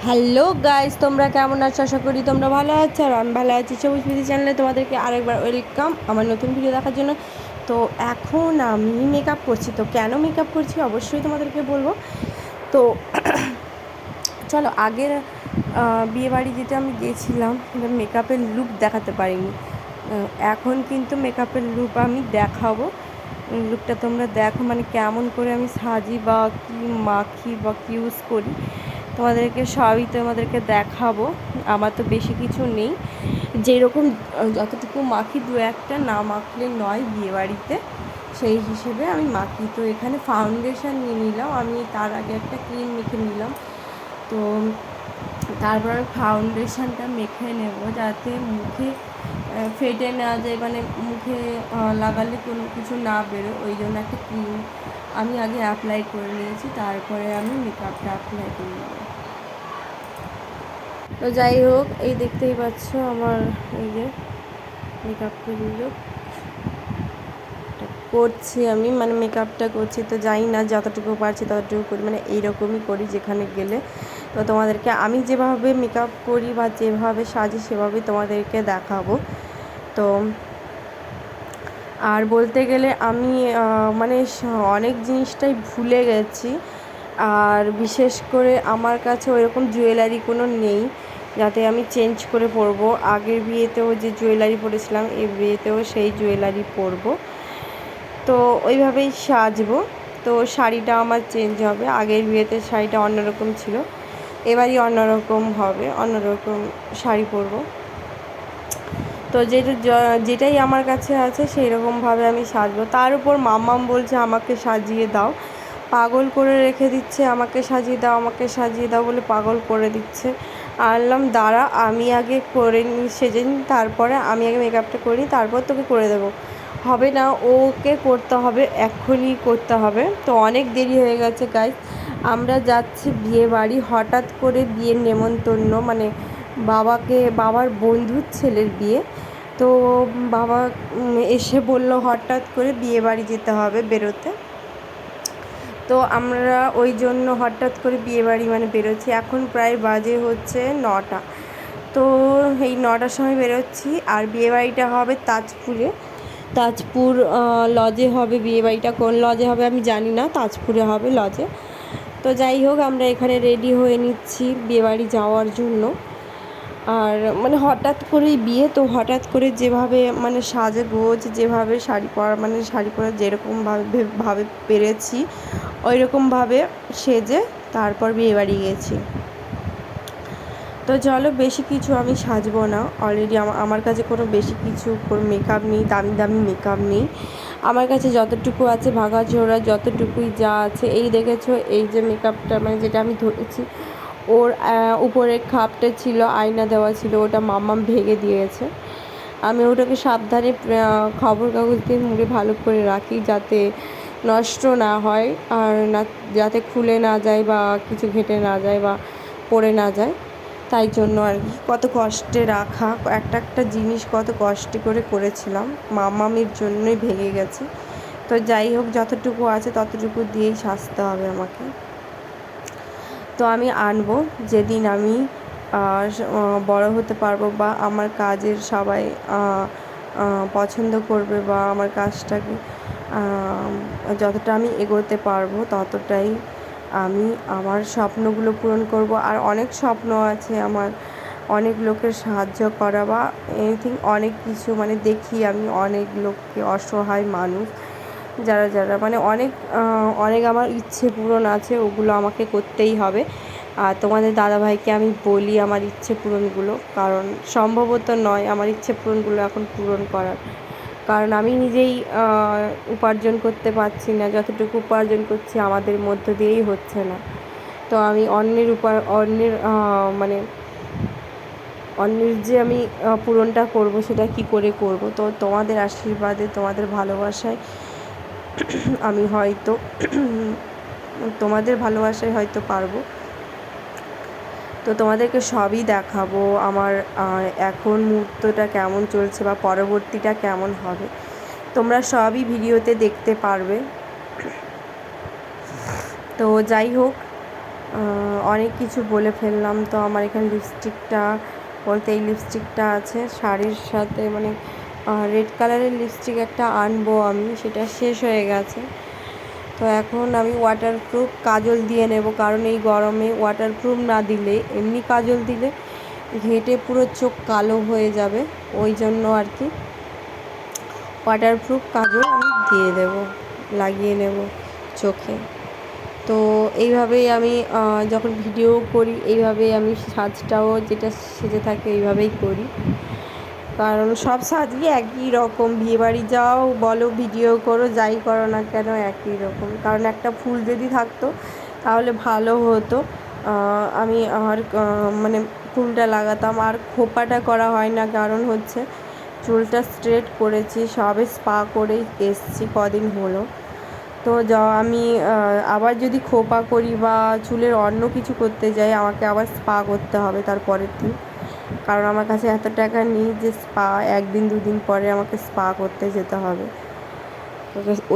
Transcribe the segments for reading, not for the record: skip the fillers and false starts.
Hello guys, তোমরা কেমন আছো? আশা করি তোমরা ভালো আছো আর আমি ভালো আছি। সবুজ বিধি চ্যানেলে তোমাদেরকে আরেকবার ওয়েলকাম আমার নতুন ভিডিও দেখার জন্য। তো এখন আমি মেকআপ করছি। তো কেন মেকআপ করছি অবশ্যই তোমাদেরকে বলবো। তো চলো, আগের বিয়েবাড়ি যেটা আমি গিয়েছিলাম মেকআপের লুক দেখাতে পারিনি। এখন কিন্তু মেকআপের লুক আমি দেখাবো। লুকটা তোমরা দেখো, মানে কেমন করে আমি সাজি বা কী মাখি বা কী ইউজ করি তোমাদেরকে সবই তোমাদেরকে দেখাবো। আমার তো বেশি কিছু নেই, যেরকম যতটুকু মাখি দু একটা না মাখলে নয় বিয়েবাড়িতে, সেই হিসেবে আমি মাখি। তো এখানে ফাউন্ডেশন নিয়ে নিলাম আমি, তার আগে একটা ক্রিম মেখে নিলাম। তো তারপর ফাউন্ডেশনটা মেখে নেব যাতে মুখে ফেটে না যায়, মানে মুখে লাগালে কোনো কিছু না বেরোয়। ওই জন্য একটা ক্রিম আমি আগে অ্যাপ্লাই করে নিয়েছি, তারপরে আমি মেকআপটা অ্যাপ্লাই করে নেব। তো যাই হোক, এই দেখতেই পাচ্ছ আমার এই যে মেকআপগুলো করছি আমি, মানে মেকআপটা করছি। তো জানি না, যতটুকু পারছি ততটুকু করি, মানে এইরকমই করি যেখানে গেলে। তো তোমাদেরকে আমি যেভাবে মেকআপ করি বা যেভাবে সাজি সেভাবেই তোমাদেরকে দেখাবো। তো আর বলতে গেলে আমি মানে অনেক জিনিসটাই ভুলে গেছি। আর বিশেষ করে আমার কাছে ওইরকম জুয়েলারি কোনো নেই যাতে আমি চেঞ্জ করে পরবো। আগের বিয়েতেও যে জুয়েলারি পরেছিলাম এই বিয়েতেও সেই জুয়েলারি পরবো। তো ওইভাবেই সাজবো। তো শাড়িটা আমার চেঞ্জ হবে, আগের বিয়েতে শাড়িটা অন্যরকম ছিল, এবারই অন্যরকম হবে, অন্যরকম শাড়ি পরবো। তো যেটাই আমার কাছে আছে সেই রকমভাবে আমি সাজবো। তার উপর মাম্মাম বলছে আমাকে সাজিয়ে দাও, পাগল করে রেখে দিচ্ছে, আমাকে সাজিয়ে দাও আমাকে সাজিয়ে দাও বলে পাগল করে দিচ্ছে। আনলাম দাঁড়া, আমি আগে করে সেজে নিই, তারপরে আমি আগে মেকআপটা করি, তারপর তোকে করে দেবো। হবে না, ওকে করতে হবে, এক্ষুনি করতে হবে। তো অনেক দেরি হয়ে গেছে গাইস, আমরা যাচ্ছি বিয়ে বাড়ি। হঠাৎ করে বিয়ের নেমন্তন্ন, মানে বাবার বন্ধুর ছেলের বিয়ে। তো বাবা এসে বলল হঠাৎ করে বিয়ে বাড়ি যেতে হবে, বেরোতে। তো আমরা ওই জন্য হঠাৎ করে বিয়েবাড়ি মানে বেরোচ্ছি। এখন প্রায় বাজে হচ্ছে 9টা। তো এই 9টার সময় বেরোচ্ছি। আর বিয়েবাড়িটা হবে তাজপুর লজে হবে বিয়েবাড়িটা। কোন লজে হবে আমি জানি না, তাজপুরে হবে লজে। তো যাই হোক, আমরা এখানে রেডি হয়ে নিচ্ছি বিয়েবাড়ি যাওয়ার জন্য। আর মানে হঠাৎ করেই বিয়ে, তো হঠাৎ করে যেভাবে মানে সাজগোজ, যেভাবে শাড়ি পরা, মানে শাড়ি পরা যেরকমভাবে পেরেছি ওই রকমভাবে সেজে তারপর বিয়েবাড়ি গেছি। তো চলো, বেশি কিছু আমি সাজবো না। অলরেডি আমার কাছে কোনো বেশি কিছু মেকআপ নেই, দামি দামি মেকআপ নেই। আমার কাছে যতটুকু আছে ভাঙাচোরা যতটুকুই যা আছে, এই দেখেছো এই যে মেকআপটা মানে যেটা আমি ধরেছি, ওর উপরের খাপটা ছিল আয়না দেওয়া ছিল, ওটা মাম্মাম ভেঙে দিয়েছে। আমি ওটাকে সাবধানে খবর কাগজ দিয়ে মুড়ে ভালো করে রাখি যাতে নষ্ট না হয়, আর না যাতে খুলে না যায় বা কিছু ঘেটে না যায় বা পড়ে না যায়। তাই জন্য আর কি, কত কষ্টে রাখা একটা জিনিস কত কষ্টে করে করেছিলাম, মামামির জন্যই ভেঙে গেছে। তো যাই হোক, যতটুকু আছে ততটুকু দিয়েই সাজতে হবে আমাকে। তো আমি আনবো যেদিন আমি বড় হতে পারবো বা আমার কাজের সবাই পছন্দ করবে বা আমার কাজটাকে যতটা আমি এগোতে পারবো ততটাই আমি আমার স্বপ্নগুলো পূরণ করব। আর অনেক স্বপ্ন আছে আমার, অনেক লোকের সাহায্য করা বা এনিথিং, অনেক কিছু মানে দেখি আমি অনেক লোককে, অসহায় মানুষ যারা মানে অনেক আমার ইচ্ছে পূরণ আছে, ওগুলো আমাকে করতেই হবে। আর তোমাদের দাদাভাইকে আমি বলি আমার ইচ্ছে পূরণগুলো, কারণ সম্ভবত নয় আমার ইচ্ছে পূরণগুলো এখন পূরণ করার, কারণ আমি নিজেই উপার্জন করতে পারছি না, যতটুকু উপার্জন করছি আমাদের মধ্য দিয়েই হচ্ছে না। তো আমি মানে অন্যের যে আমি পূরণটা করব সেটা কি করে করব। তো তোমাদের আশীর্বাদে, তোমাদের ভালোবাসায় আমি হয়তো তোমাদের ভালোবাসায় হয়তো পারবো। তো তোমাদেরকে সবই দেখাবো, আমার এখন মুহূর্তটা কেমন চলছে বা পরবর্তীটা কেমন হবে, তোমরা সবই ভিডিওতে দেখতে পারবে। তো যাই হোক, অনেক কিছু বলে ফেললাম। তো আমার এখানে লিপস্টিকটা বলতে এই লিপস্টিকটা আছে শাড়ির সাথে, মানে রেড কালারের লিপস্টিক একটা আনবো আমি, সেটা শেষ হয়ে গেছে। তো এখন আমি ওয়াটারপ্রুফ কাজল দিয়ে নেব, কারণ এই গরমে ওয়াটারপ্রুফ না দিলে, এমনি কাজল দিলে ঘেঁটে পুরো চোখ কালো হয়ে যাবে, ওই জন্য আর কি ওয়াটারপ্রুফ কাজল আমি দিয়ে দেব, লাগিয়ে নেব চোখে। তো এইভাবেই আমি যখন ভিডিও করি এইভাবেই আমি সাজটাও যেটা সেজে থাকে এইভাবেই করি, কারণ সব সাজই একই রকম, বিয়েবাড়ি যাও বলো ভিডিও করো যাই করো না কেন একই রকম। কারণ একটা ফুল যদি থাকতো তাহলে ভালো হতো, আমি আর মানে ফুলটা লাগাতাম। আর খোপাটা করা হয় না, কারণ হচ্ছে চুলটা স্ট্রেট করেছি, সবে স্পা করেই এসছি কদিন হলো। তো আমি আবার যদি খোপা করি বা চুলের অন্য কিছু করতে যাই আমাকে আবার স্পা করতে হবে তারপরের দিন, কারণ আমার কাছে এত টাকা নেই যে স্পা একদিন দুদিন পরে আমাকে স্পা করতে যেতে হবে।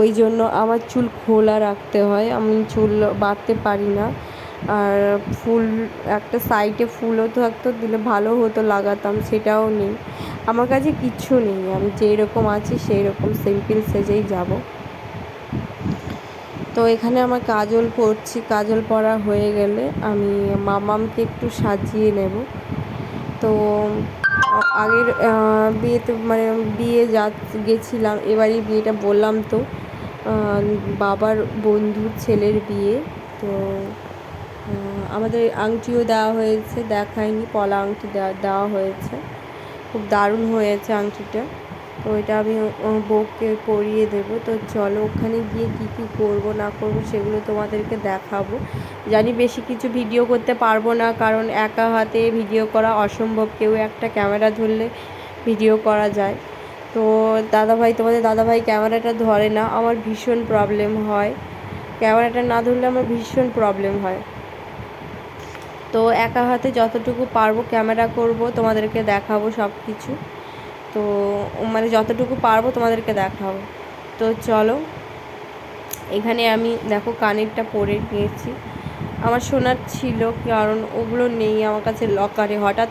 ওই জন্য আমার চুল খোলা রাখতে হয়, আমি চুল বাঁধতে পারি না। আর ফুল একটা সাইডে ফুলও থাকতো দিলে ভালো হতো, লাগাতাম, সেটাও নেই আমার কাছে, কিচ্ছু নেই। আমি যেই রকম আছি সেই রকম সিম্পল সেজেই যাব। তো এখানে আমার কাজল পরছি, কাজল পরা হয়ে গেলে আমি মামামকে একটু সাজিয়ে নেব। তো আগের বিয়েতে মানে বিয়ে গেছিলাম, এবারই বিয়েটা বললাম তো বাবার বন্ধুর ছেলের বিয়ে। তো আমাদের আংটিও দেওয়া হয়েছে, দেখায়নি, পলা আংটি দেওয়া হয়েছে, খুব দারুণ হয়েছে আংটিটা। তো এটা আমি বউকে পরিয়ে দেবো। তো চলো ওখানে গিয়ে কী কী করবো না করবো সেগুলো তোমাদেরকে দেখাবো। জানি বেশি কিছু ভিডিও করতে পারবো না, কারণ একা হাতে ভিডিও করা অসম্ভব, কেউ একটা ক্যামেরা ধরলে ভিডিও করা যায়। তো তোমাদের দাদাভাই ক্যামেরাটা ধরে না, আমার ভীষণ প্রবলেম হয়, ক্যামেরাটা না ধরলে আমার ভীষণ প্রবলেম হয়। তো একা হাতে যতটুকু পারবো ক্যামেরা করব, তোমাদেরকে দেখাবো সব কিছু। তো মানে যতটুকু পারবো তোমাদেরকে দেখাবো। তো চলো, এখানে আমি দেখো কানেরটা পরে নিয়েছি, আমার সোনার ছিল, কারণ ওগুলো নেই আমার কাছে লকারে। হঠাৎ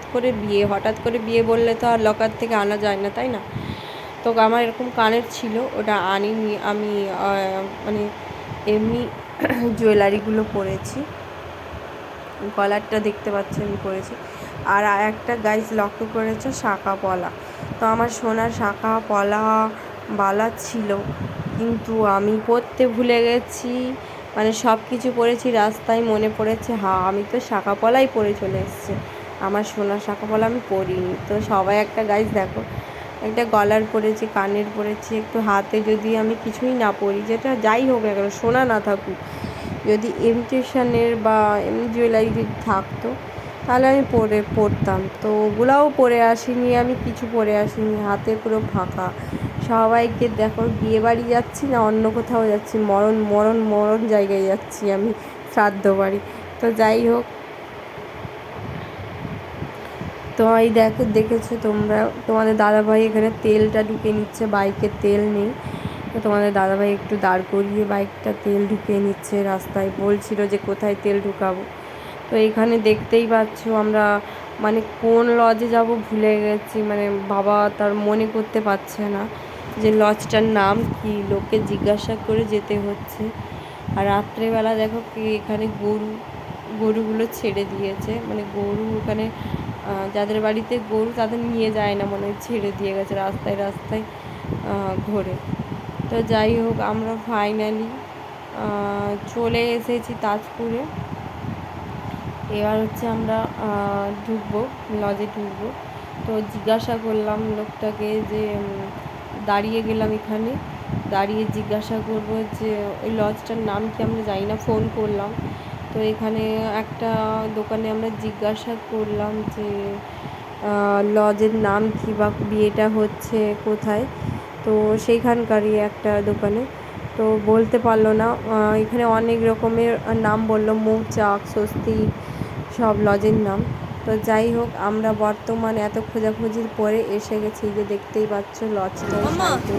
করে বিয়ে বললে তো আর লকার থেকে আনা যায় না, তাই না? তো আমার এরকম কানের ছিল, ওটা আনিনি আমি, মানে এমনি জুয়েলারিগুলো পরেছি। গলারটা দেখতে পাচ্ছি আমি পরেছি। আর একটা গাইজ লক্ষ্য করেছে শাঁখা পলা, তো আমার সোনার শাঁখা পলা বালা ছিল, কিন্তু আমি পরতে ভুলে গেছি, মানে সব কিছু পরেছি, রাস্তায় মনে পড়েছে আমি তো শাঁখা পলাই পরে চলে এসেছি, আমার সোনার শাঁখা পলা আমি পরিনি। তো সবাই একটা গাইজ দেখো, একটা গলার পরেছি, কানের পরেছি, একটু হাতে যদি আমি কিছুই না পরি, যেটা যাই হোক না কেন সোনা না থাকুক, যদি ইমিটেশনের বা এমনি জুয়েলারি যদি থাকতো তাহলে আমি পরতাম। তো ওগুলাও পরে আসিনি, আমি কিছু পরে আসিনি, হাতে পুরো ফাঁকা। সবাইকে দেখো বিয়েবাড়ি যাচ্ছি না অন্য কোথাও যাচ্ছি, মরণ জায়গায় যাচ্ছি আমি, শ্রাদ্ধ বাড়ি। তো যাই হোক, তো এই দেখেছো তোমরা, তোমাদের দাদাভাই এখানে তেলটা ঢুকে নিচ্ছে, বাইকে তেল নেই, তো তোমাদের দাদাভাই একটু দাঁড় করিয়ে বাইকটা তেল ঢুকিয়ে নিচ্ছে রাস্তায়, বলছিল যে কোথায় তেল ঢুকাবো। তো এইখানে দেখতেই পাচ্ছ আমরা মানে কোন লজে যাব ভুলে গেছি, মানে বাবা তার মনে করতে পারছে না যে লজটার নাম কি, লোককে জিজ্ঞাসা করে যেতে হচ্ছে। আর রাত্রেবেলা দেখো কি এখানে গরুগুলো ছেড়ে দিয়েছে, মানে গরু ওখানে যাদের বাড়িতে গরু তাদের নিয়ে যায় না, মনে হয় ছেড়ে দিয়ে গেছে রাস্তায় রাস্তায় ঘোরে। তো যাই হোক, আমরা ফাইনালি চলে এসেছি তাজপুরে। এবার হচ্ছে আমরা লজে ঢুকবো। তো জিজ্ঞাসা করলাম লোকটাকে যে দাঁড়িয়ে গেলাম এখানে, দাঁড়িয়ে জিজ্ঞাসা করবো যে ওই লজটার নাম কি, আমরা জানি না, ফোন করলাম। তো এখানে একটা দোকানে আমরা জিজ্ঞাসা করলাম যে লজের নাম কি বা বিয়েটা হচ্ছে কোথায়, তো সেইখানকারই একটা দোকানে। তো বলতে পারলো না, এখানে অনেক রকমের নাম বললো, মৌচাক, স্বস্তিক, সব লজের নাম। তো যাই হোক, আমরা বর্তমানে এত খোঁজাখুঁজির পরে এসে গেছি, যে দেখতেই পাচ্ছ লজটার সাইডে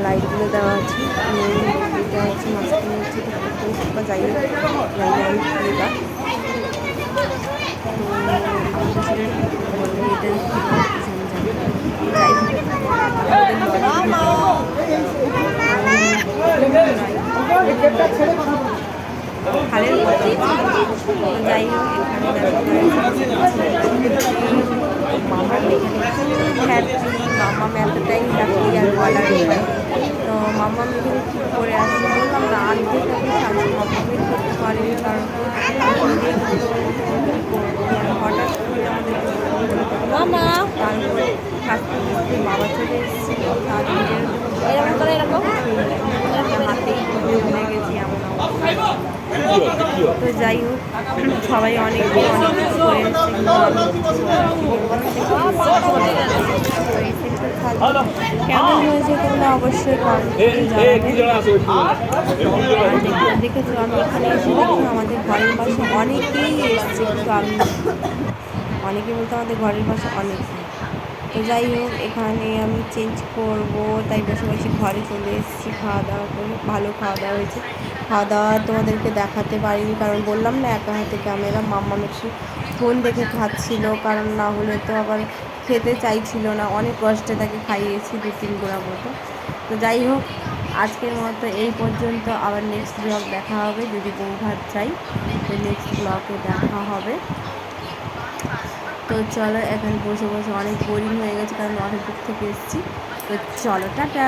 লাইটগুলো দেওয়া আছে। এটা হচ্ছে মাঝখানে হচ্ছে বা যাই হোক আমি এটা বলবে এটা যাই খালের মতো যাই হোক মামা মামা এতটাই হ্যাপি আর বলার তো মামা এখানে কী করে আসছে বললাম না আর্ধেক আমি সাথে মামাকে করতে পারিনি কারণ হঠাৎ করে আমাদের মামা তারপরে থাকতে থাকতে বাবা চলে এসেছিল হাতেই ভুলে গেছি এমন তো যাই হোক সবাই অনেক অনেক করে কেমন হয়েছে তোমরা অবশ্যই দেখেছো আমি এখানে এসে দেখি আমাদের ঘরের পাশে অনেকেই এসছে কিন্তু আমি অনেকে বলতে আমাদের ঘরের পাশে অনেক তো যাই হোক এখানে আমি চেঞ্জ করবো তাই বসে বসে ঘরে চলে এসেছি খাওয়া দাওয়া করে ভালো খাওয়া দাওয়া হয়েছে খাওয়া দাওয়া তোমাদেরকে দেখাতে পারিনি কারণ বললাম না একা হাতে ক্যামেরা মাম্মা একটু ফোন দেখে খাচ্ছিল কারণ না হলে তো আবার খেতে চাইছিল না অনেক কষ্টে তাকে খাইয়েছি 2-3 গুঁড়া মতো তো যাই হোক আজকের মতো এই পর্যন্ত আবার নেক্সট ব্লগ দেখা হবে যদি বৌভাত চাই তো নেক্সট ব্লগে দেখা হবে তো চলো এখন বসে বসে অনেক বোরিং হয়ে গেছে কারণ অনেক দূর থেকে এসেছি তো চলো টাটা।